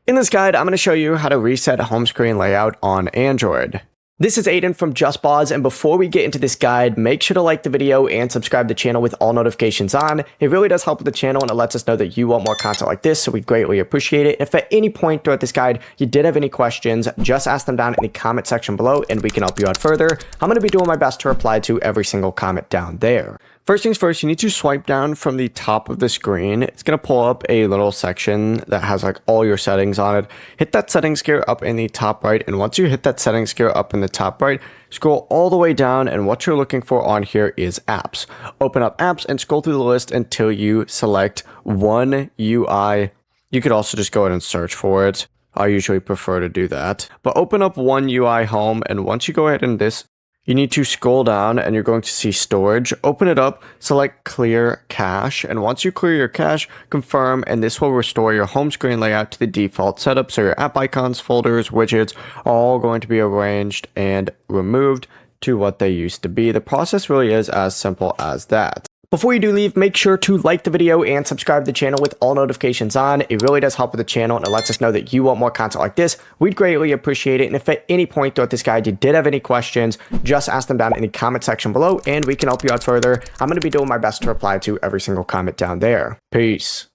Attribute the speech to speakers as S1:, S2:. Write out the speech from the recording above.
S1: In this guide, I'm going to show you how to reset home screen layout on Android. This is Aiden from JustPause, and before we get into this guide, make sure to like the video and subscribe to the channel with all notifications on. It really does help with the channel and it lets us know that you want more content like this, so we greatly appreciate it. If at any point throughout this guide you did have any questions, just ask them down in the comment section below and we can help you out further. I'm going to be doing my best to reply to every single comment down there. First things first, you need to swipe down from the top of the screen. It's going to pull up a little section that has like all your settings on it. Hit that settings gear up in the top right, and once you hit that settings gear up in the top right, scroll all the way down, and what you're looking for on here is apps. Open up apps and scroll through the list until you select One UI. You could also just go ahead and search for it. I usually prefer to do that. But open up One UI Home, and once you go ahead and you need to scroll down and you're going to see storage. Open it up, select clear cache, and once you clear your cache, confirm, and this will restore your home screen layout to the default setup. So your app icons, folders, widgets are all going to be arranged and removed to what they used to be. The process really is as simple as that. Before you do leave, make sure to like the video and subscribe to the channel with all notifications on. It really does help with the channel and it lets us know that you want more content like this. We'd greatly appreciate it. And if at any point throughout this guide you did have any questions, just ask them down in the comment section below and we can help you out further. I'm going to be doing my best to reply to every single comment down there. Peace.